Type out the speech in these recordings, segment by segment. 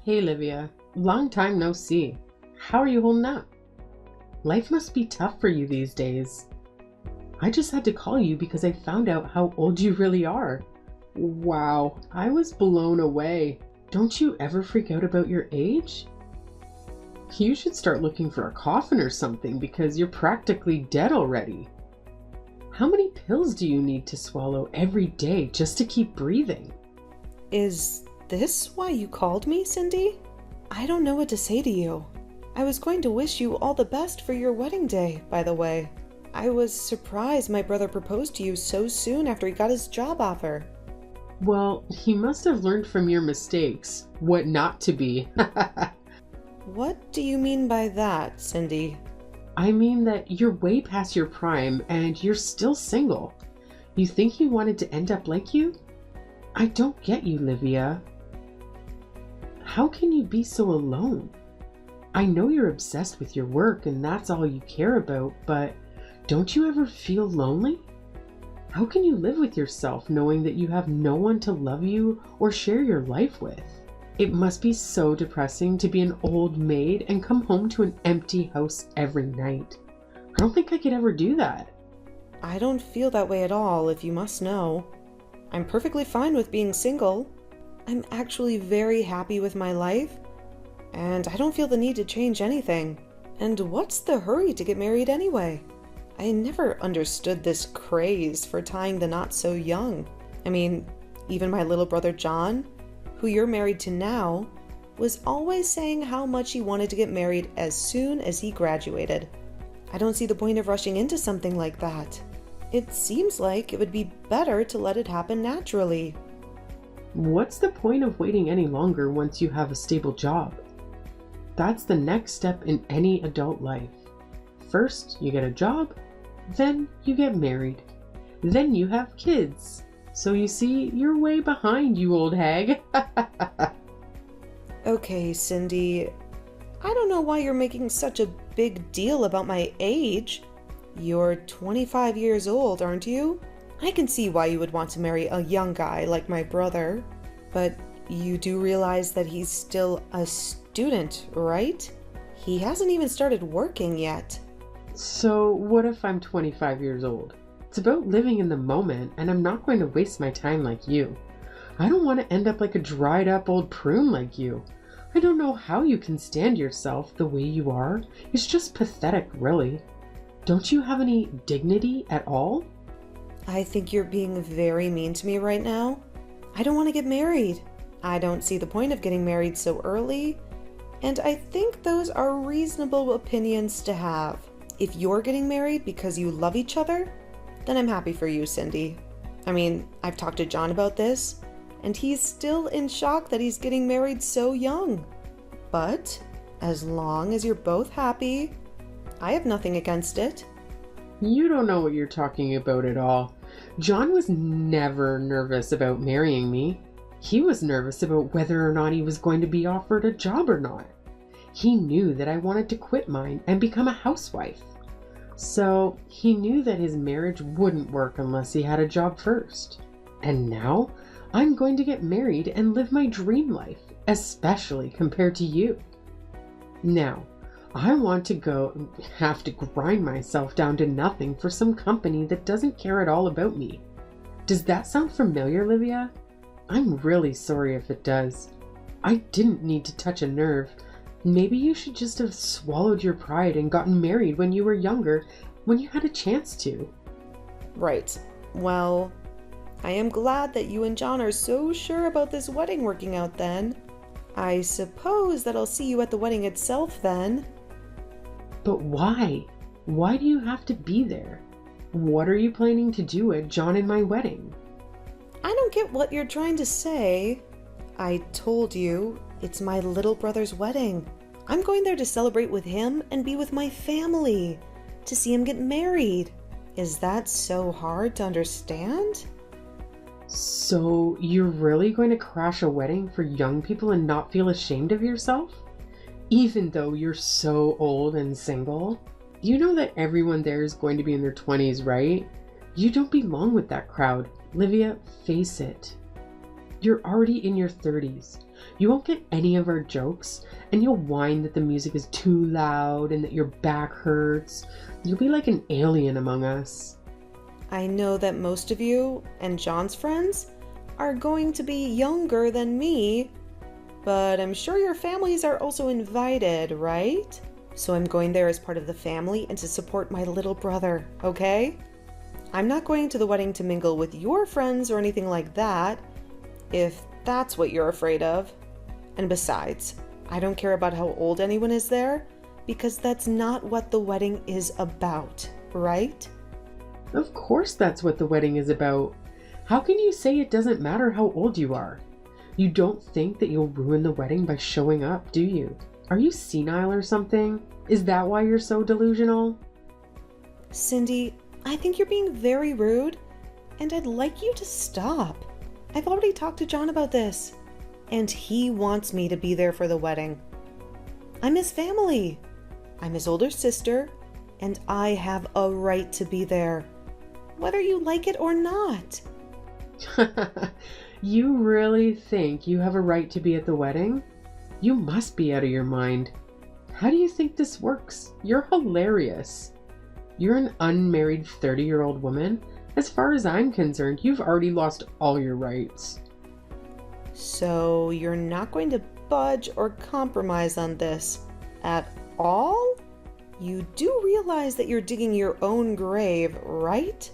Hey Livia, long time no see. How are you holding up? Life must be tough for you these days. I just had to call you because I found out how old you really are. Wow, I was blown away. Don't you ever freak out about your age? You should start looking for a coffin or something because you're practically dead already. How many pills do you need to swallow every day just to keep breathing? Is this why you called me, Cindy? I don't know what to say to you. I was going to wish you all the best for your wedding day, by the way. I was surprised my brother proposed to you so soon after he got his job offer. Well, he must have learned from your mistakes what not to be. What do you mean by that, Cindy? I mean that you're way past your prime and you're still single. You think he wanted to end up like you? I don't get you, Livia. How can you be so alone? I know you're obsessed with your work and that's all you care about, but don't you ever feel lonely? How can you live with yourself knowing that you have no one to love you or share your life with? It must be so depressing to be an old maid and come home to an empty house every night. I don't think I could ever do that. I don't feel that way at all, if you must know. I'm perfectly fine with being single. I'm actually very happy with my life, and I don't feel the need to change anything. And what's the hurry to get married anyway? I never understood this craze for tying the knot so young. I mean, even my little brother John, who you're married to now, was always saying how much he wanted to get married as soon as he graduated. I don't see the point of rushing into something like that. It seems like it would be better to let it happen naturally. What's the point of waiting any longer once you have a stable job? That's the next step in any adult life. First, you get a job, then you get married, then you have kids. So you see, you're way behind, you old hag. Okay, Cindy, I don't know why you're making such a big deal about my age. You're 25 years old, aren't you? I can see why you would want to marry a young guy like my brother, but you do realize that he's still a student, right? He hasn't even started working yet. So what if I'm 25 years old? It's about living in the moment, and I'm not going to waste my time like you. I don't want to end up like a dried up old prune like you. I don't know how you can stand yourself the way you are. It's just pathetic, really. Don't you have any dignity at all? I think you're being very mean to me right now. I don't want to get married. I don't see the point of getting married so early. And I think those are reasonable opinions to have. If you're getting married because you love each other, then I'm happy for you, Cindy. I mean, I've talked to John about this, and he's still in shock that he's getting married so young. But as long as you're both happy, I have nothing against it. You don't know what you're talking about at all. John was never nervous about marrying me. He was nervous about whether or not he was going to be offered a job or not. He knew that I wanted to quit mine and become a housewife. So he knew that his marriage wouldn't work unless he had a job first. And now I'm going to get married and live my dream life, especially compared to you. Now, I want to go have to grind myself down to nothing for some company that doesn't care at all about me. Does that sound familiar, Livia? I'm really sorry if it does. I didn't need to touch a nerve. Maybe you should just have swallowed your pride and gotten married when you were younger, when you had a chance to. Right. Well, I am glad that you and John are so sure about this wedding working out then. I suppose that I'll see you at the wedding itself then. But why? Why do you have to be there? What are you planning to do at John and my wedding? I don't get what you're trying to say. I told you, it's my little brother's wedding. I'm going there to celebrate with him and be with my family, to see him get married. Is that so hard to understand? So you're really going to crash a wedding for young people and not feel ashamed of yourself? Even though you're so old and single? You know that everyone there is going to be in their 20s, right? You don't belong with that crowd. Livia, face it. You're already in your 30s. You won't get any of our jokes, and you'll whine that the music is too loud and that your back hurts. You'll be like an alien among us. I know that most of you and John's friends are going to be younger than me, but I'm sure your families are also invited, right? So I'm going there as part of the family and to support my little brother, okay? I'm not going to the wedding to mingle with your friends or anything like that, if that's what you're afraid of. And besides, I don't care about how old anyone is there, because that's not what the wedding is about, right? Of course that's what the wedding is about. How can you say it doesn't matter how old you are? You don't think that you'll ruin the wedding by showing up, do you? Are you senile or something? Is that why you're so delusional? Cindy, I think you're being very rude, and I'd like you to stop. I've already talked to John about this, and he wants me to be there for the wedding. I'm his family. I'm his older sister, and I have a right to be there, whether you like it or not. You really think you have a right to be at the wedding? You must be out of your mind. How do you think this works? You're hilarious. You're an unmarried 30-year-old woman. As far as I'm concerned, you've already lost all your rights. So you're not going to budge or compromise on this at all? You do realize that you're digging your own grave, right?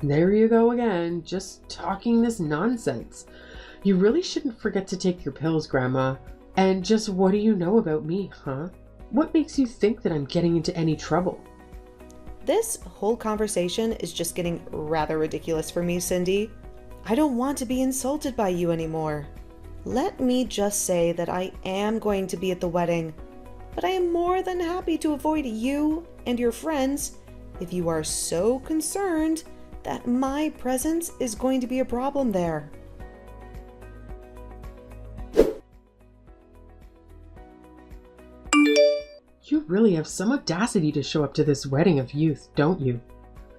There you go again, just talking this nonsense. You really shouldn't forget to take your pills, Grandma. And just what do you know about me, huh? What makes you think that I'm getting into any trouble? This whole conversation is just getting rather ridiculous for me, Cindy. I don't want to be insulted by you anymore. Let me just say that I am going to be at the wedding, but I am more than happy to avoid you and your friends if you are so concerned that my presence is going to be a problem there. You really have some audacity to show up to this wedding of youth, don't you?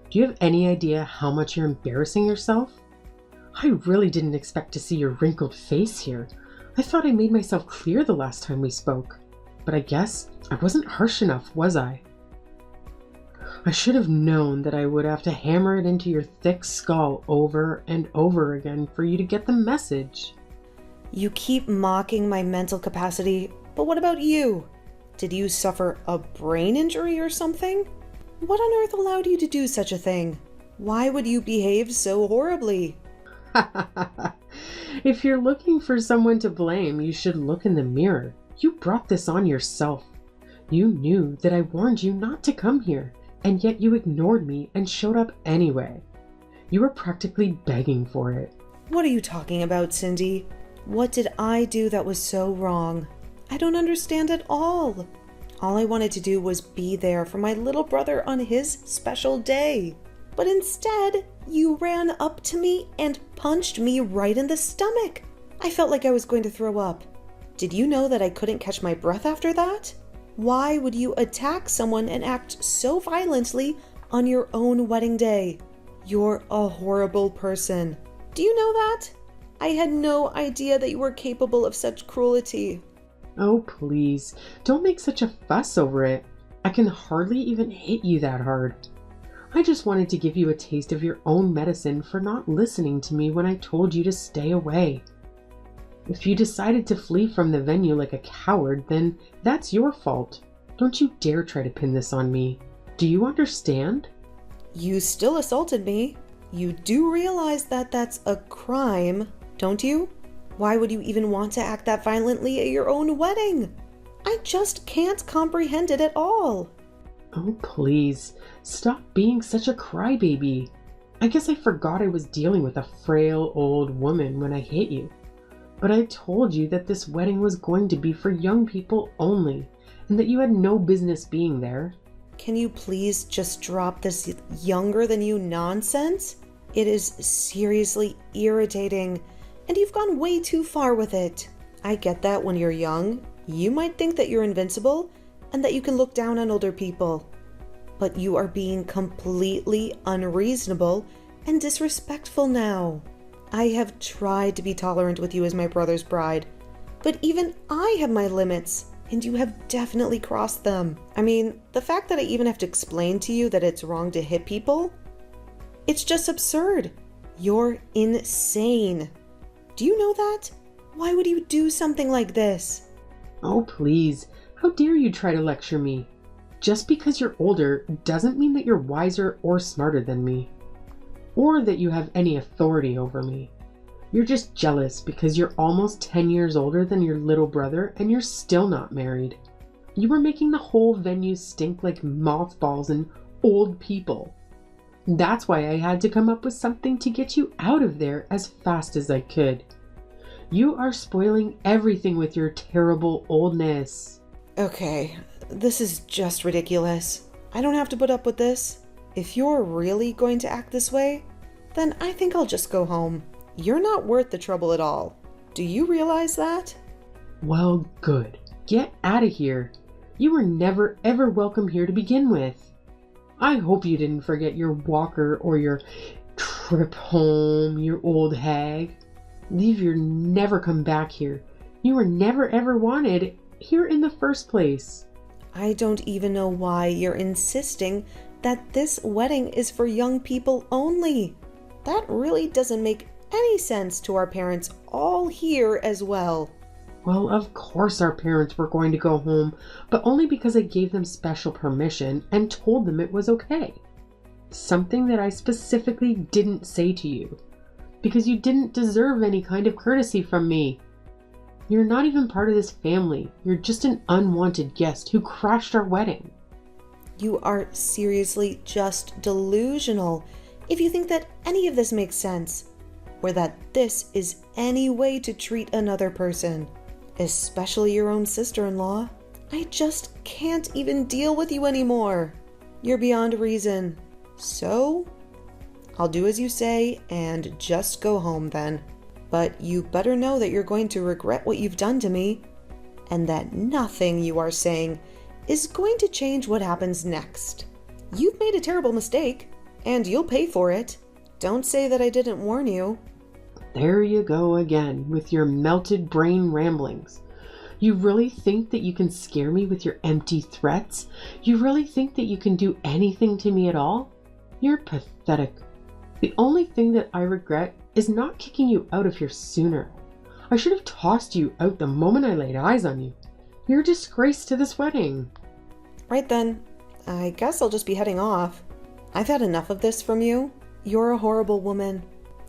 Do you have any idea how much you're embarrassing yourself? I really didn't expect to see your wrinkled face here. I thought I made myself clear the last time we spoke. But I guess I wasn't harsh enough, was I? I should have known that I would have to hammer it into your thick skull over and over again for you to get the message. You keep mocking my mental capacity, but what about you? Did you suffer a brain injury or something? What on earth allowed you to do such a thing? Why would you behave so horribly? If you're looking for someone to blame, you should look in the mirror. You brought this on yourself. You knew that I warned you not to come here, and yet you ignored me and showed up anyway. You were practically begging for it. What are you talking about, Cindy? What did I do that was so wrong? I don't understand at all. All I wanted to do was be there for my little brother on his special day. But instead, you ran up to me and punched me right in the stomach. I felt like I was going to throw up. Did you know that I couldn't catch my breath after that? Why would you attack someone and act so violently on your own wedding day? You're a horrible person. Do you know that? I had no idea that you were capable of such cruelty. Oh, please, don't make such a fuss over it. I can hardly even hit you that hard. I just wanted to give you a taste of your own medicine for not listening to me when I told you to stay away. If you decided to flee from the venue like a coward, then that's your fault. Don't you dare try to pin this on me. Do you understand? You still assaulted me. You do realize that that's a crime, don't you? Why would you even want to act that violently at your own wedding? I just can't comprehend it at all. Oh, please, stop being such a crybaby. I guess I forgot I was dealing with a frail old woman when I hit you. But I told you that this wedding was going to be for young people only, and that you had no business being there. Can you please just drop this younger than you nonsense? It is seriously irritating, and you've gone way too far with it. I get that when you're young, you might think that you're invincible and that you can look down on older people. But you are being completely unreasonable and disrespectful now. I have tried to be tolerant with you as my brother's bride, but even I have my limits, and you have definitely crossed them. I mean, the fact that I even have to explain to you that it's wrong to hit people, it's just absurd. You're insane. Do you know that? Why would you do something like this? Oh, please. How dare you try to lecture me? Just because you're older doesn't mean that you're wiser or smarter than me, or that you have any authority over me. You're just jealous because you're almost 10 years older than your little brother and you're still not married. You were making the whole venue stink like mothballs and old people. That's why I had to come up with something to get you out of there as fast as I could. You are spoiling everything with your terrible oldness. Okay, this is just ridiculous. I don't have to put up with this. If you're really going to act this way, then I think I'll just go home. You're not worth the trouble at all. Do you realize that? Well, good. Get out of here. You were never ever welcome here to begin with. I hope you didn't forget your walker or your trip home, you old hag. Leave your never come back here. You were never ever wanted here in the first place. I don't even know why you're insisting that this wedding is for young people only. That really doesn't make any sense to our parents all here as well. Well, of course our parents were going to go home, but only because I gave them special permission and told them it was okay. Something that I specifically didn't say to you, because you didn't deserve any kind of courtesy from me. You're not even part of this family. You're just an unwanted guest who crashed our wedding. You are seriously just delusional if you think that any of this makes sense, or that this is any way to treat another person, especially your own sister-in-law. I just can't even deal with you anymore. You're beyond reason. So, I'll do as you say and just go home then. But you better know that you're going to regret what you've done to me, and that nothing you are saying is going to change what happens next. You've made a terrible mistake, and you'll pay for it. Don't say that I didn't warn you. There you go again with your melted brain ramblings. You really think that you can scare me with your empty threats? You really think that you can do anything to me at all? You're pathetic. The only thing that I regret is not kicking you out of here sooner. I should have tossed you out the moment I laid eyes on you. You're a disgrace to this wedding. Right then, I guess I'll just be heading off. I've had enough of this from you. You're a horrible woman.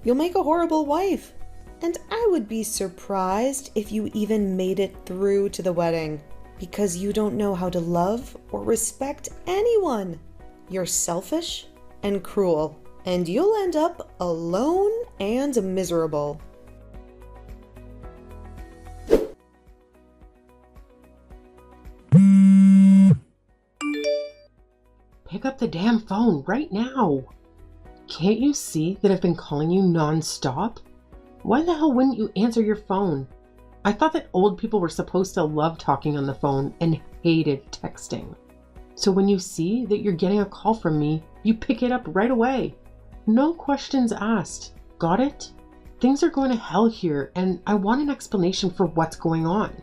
You'll make a horrible wife. And I would be surprised if you even made it through to the wedding, because you don't know how to love or respect anyone. You're selfish and cruel, and you'll end up alone and miserable. Pick up the damn phone right now. Can't you see that I've been calling you non-stop? Why the hell wouldn't you answer your phone? I thought that old people were supposed to love talking on the phone and hated texting. So when you see that you're getting a call from me, you pick it up right away. No questions asked. Got it? Things are going to hell here, and I want an explanation for what's going on.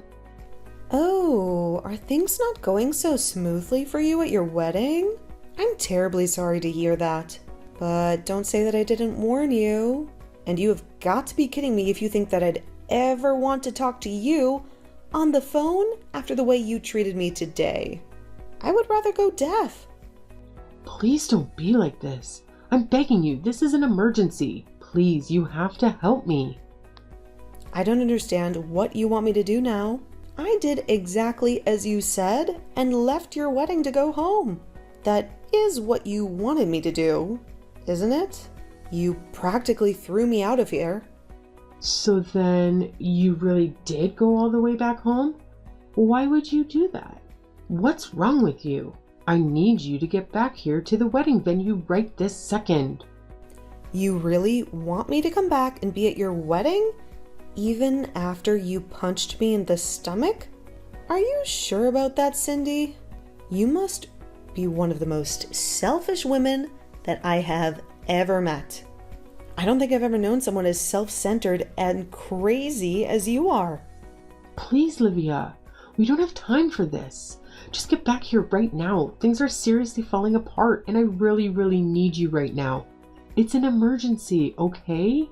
Oh, are things not going so smoothly for you at your wedding? I'm terribly sorry to hear that. But don't say that I didn't warn you. And you have got to be kidding me if you think that I'd ever want to talk to you on the phone after the way you treated me today. I would rather go deaf. Please don't be like this. I'm begging you, this is an emergency. Please, you have to help me. I don't understand what you want me to do now. I did exactly as you said and left your wedding to go home. That is what you wanted me to do, isn't it? You practically threw me out of here. So then you really did go all the way back home? Why would you do that? What's wrong with you? I need you to get back here to the wedding venue right this second. You really want me to come back and be at your wedding? Even after you punched me in the stomach? Are you sure about that, Cindy? You must be one of the most selfish women that I have ever met. I don't think I've ever known someone as self-centered and crazy as you are. Please, Livia, we don't have time for this. Just get back here right now. Things are seriously falling apart, and I really, really need you right now. It's an emergency, okay?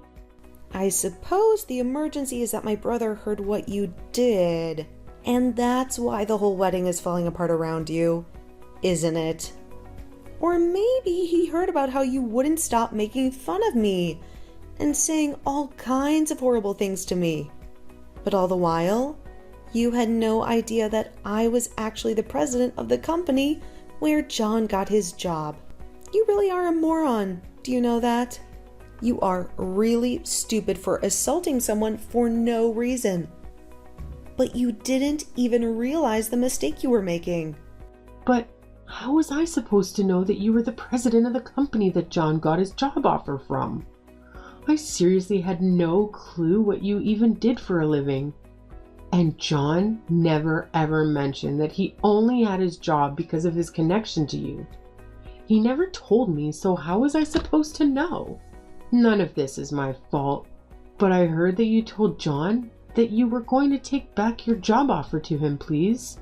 I suppose the emergency is that my brother heard what you did, and that's why the whole wedding is falling apart around you, isn't it? Or maybe he heard about how you wouldn't stop making fun of me and saying all kinds of horrible things to me. But all the while, you had no idea that I was actually the president of the company where John got his job. You really are a moron. Do you know that? You are really stupid for assaulting someone for no reason. But you didn't even realize the mistake you were making. But how was I supposed to know that you were the president of the company that John got his job offer from? I seriously had no clue what you even did for a living. And John never ever mentioned that he only had his job because of his connection to you. He never told me, so how was I supposed to know? None of this is my fault, but I heard that you told John that you were going to take back your job offer to him, please.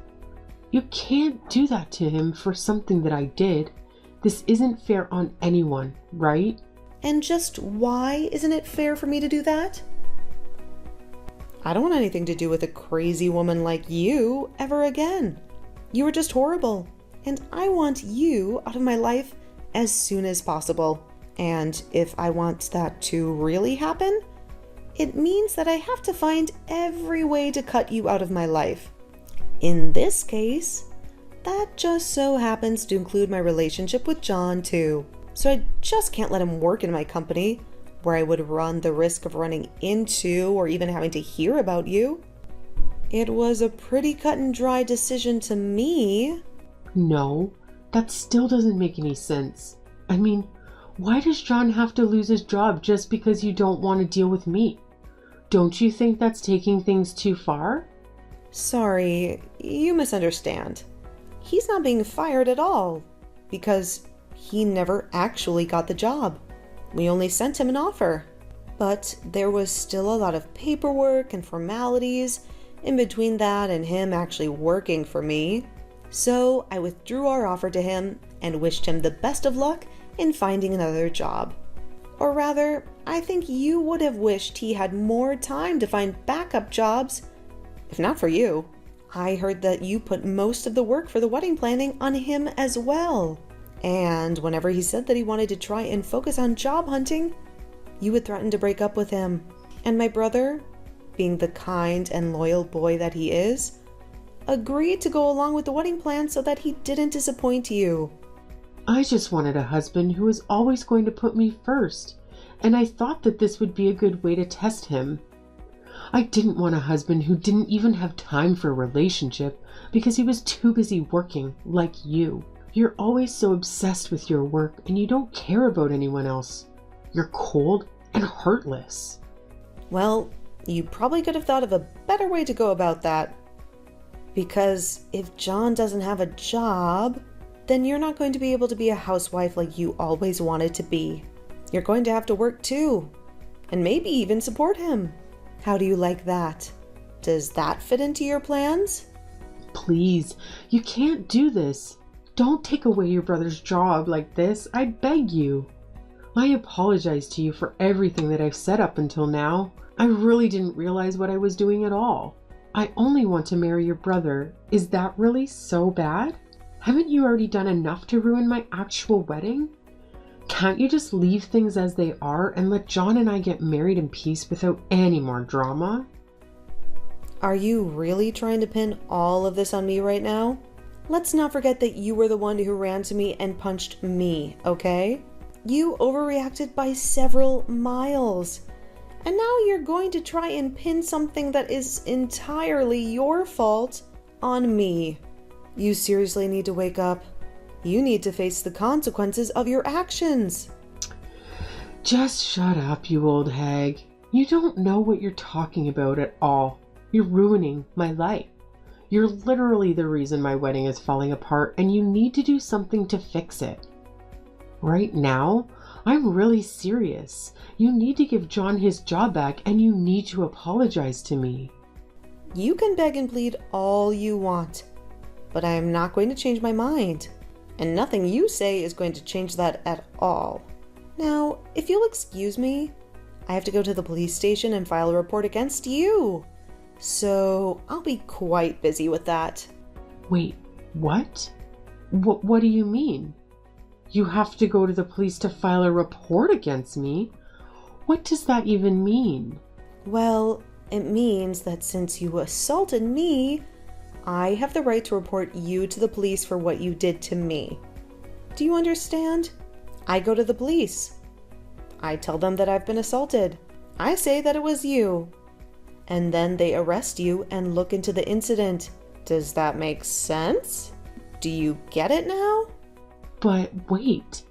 You can't do that to him for something that I did. This isn't fair on anyone, right? And just why isn't it fair for me to do that? I don't want anything to do with a crazy woman like you ever again. You were just horrible, and I want you out of my life as soon as possible. And if I want that to really happen, it means that I have to find every way to cut you out of my life. In this case, that just so happens to include my relationship with John too. So I just can't let him work in my company, where I would run the risk of running into or even having to hear about you. It was a pretty cut and dry decision to me. No, that still doesn't make any sense. I mean, why does John have to lose his job just because you don't want to deal with me? Don't you think that's taking things too far? Sorry, you misunderstand. He's not being fired at all, because he never actually got the job. We only sent him an offer. But there was still a lot of paperwork and formalities in between that and him actually working for me. So I withdrew our offer to him and wished him the best of luck in finding another job. Or rather, I think you would have wished he had more time to find backup jobs. If not for you, I heard that you put most of the work for the wedding planning on him as well. And whenever he said that he wanted to try and focus on job hunting, you would threaten to break up with him. And my brother, being the kind and loyal boy that he is, agreed to go along with the wedding plan so that he didn't disappoint you. I just wanted a husband who was always going to put me first, and I thought that this would be a good way to test him. I didn't want a husband who didn't even have time for a relationship because he was too busy working, like you. You're always so obsessed with your work and you don't care about anyone else. You're cold and heartless. Well, you probably could have thought of a better way to go about that. Because if John doesn't have a job, then you're not going to be able to be a housewife like you always wanted to be. You're going to have to work too, and maybe even support him. How do you like that? Does that fit into your plans? Please, you can't do this. Don't take away your brother's job like this, I beg you. I apologize to you for everything that I've said up until now. I really didn't realize what I was doing at all. I only want to marry your brother. Is that really so bad? Haven't you already done enough to ruin my actual wedding? Can't you just leave things as they are and let John and I get married in peace without any more drama? Are you really trying to pin all of this on me right now? Let's not forget that you were the one who ran to me and punched me, okay? You overreacted by several miles. And now you're going to try and pin something that is entirely your fault on me. You seriously need to wake up. You need to face the consequences of your actions. Just shut up, you old hag. You don't know what you're talking about at all. You're ruining my life. You're literally the reason my wedding is falling apart, and you need to do something to fix it. Right now, I'm really serious. You need to give John his job back and you need to apologize to me. You can beg and plead all you want, but I am not going to change my mind. And nothing you say is going to change that at all. Now, if you'll excuse me, I have to go to the police station and file a report against you. So I'll be quite busy with that. Wait, what? What do you mean? You have to go to the police to file a report against me? What does that even mean? Well, it means that since you assaulted me, I have the right to report you to the police for what you did to me. Do you understand? I go to the police. I tell them that I've been assaulted. I say that it was you. And then they arrest you and look into the incident. Does that make sense? Do you get it now? But wait,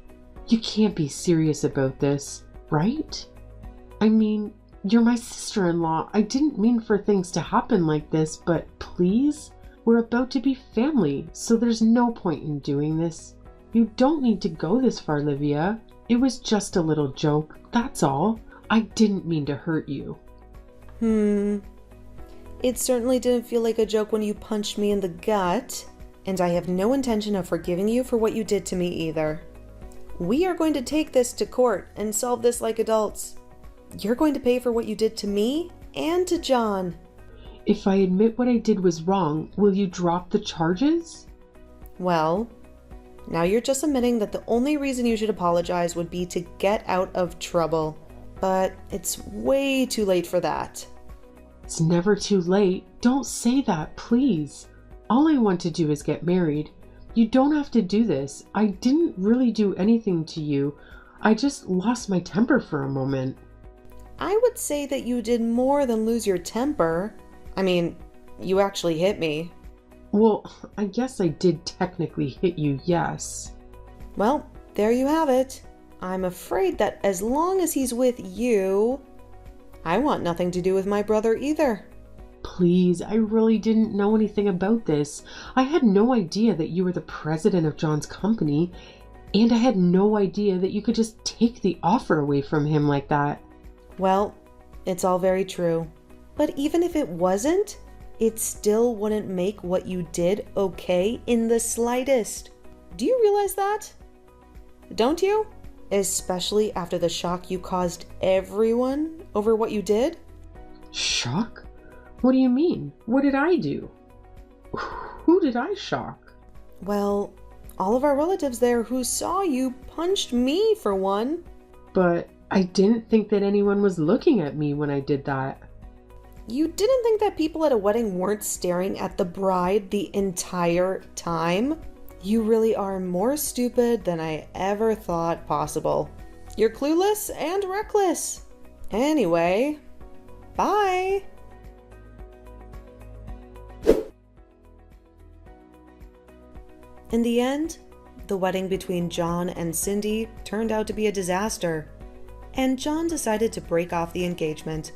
you can't be serious about this, right? I mean, you're my sister-in-law. I didn't mean for things to happen like this, but please? We're about to be family, so there's no point in doing this. You don't need to go this far, Livia. It was just a little joke, that's all. I didn't mean to hurt you. It certainly didn't feel like a joke when you punched me in the gut, and I have no intention of forgiving you for what you did to me either. We are going to take this to court and solve this like adults. You're going to pay for what you did to me and to John. If I admit what I did was wrong, will you drop the charges? Well, now you're just admitting that the only reason you should apologize would be to get out of trouble. But it's way too late for that. It's never too late. Don't say that, please. All I want to do is get married. You don't have to do this. I didn't really do anything to you. I just lost my temper for a moment. I would say that you did more than lose your temper. I mean, you actually hit me. Well, I guess I did technically hit you, yes. Well, there you have it. I'm afraid that as long as he's with you, I want nothing to do with my brother either. Please, I really didn't know anything about this. I had no idea that you were the president of John's company, and I had no idea that you could just take the offer away from him like that. Well, it's all very true. But even if it wasn't, it still wouldn't make what you did okay in the slightest. Do you realize that? Don't you? Especially after the shock you caused everyone over what you did? Shock? What do you mean? What did I do? Who did I shock? Well, all of our relatives there who saw you punched me for one. But I didn't think that anyone was looking at me when I did that. You didn't think that people at a wedding weren't staring at the bride the entire time? You really are more stupid than I ever thought possible. You're clueless and reckless. Anyway, bye. In the end, the wedding between John and Cindy turned out to be a disaster, and John decided to break off the engagement.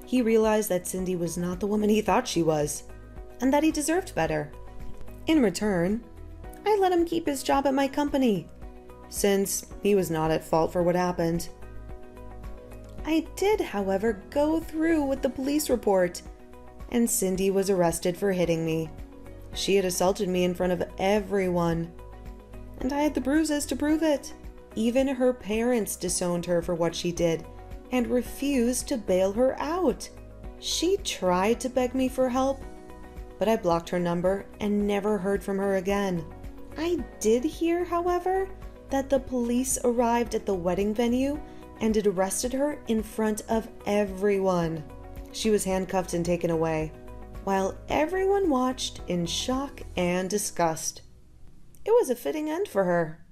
He realized that Cindy was not the woman he thought she was, and that he deserved better. In return, I let him keep his job at my company, since he was not at fault for what happened. I did, however, go through with the police report, and Cindy was arrested for hitting me. She had assaulted me in front of everyone, and I had the bruises to prove it. Even her parents disowned her for what she did and refused to bail her out. She tried to beg me for help, but I blocked her number and never heard from her again. I did hear, however, that the police arrived at the wedding venue and had arrested her in front of everyone. She was handcuffed and taken away, while everyone watched in shock and disgust. It was a fitting end for her.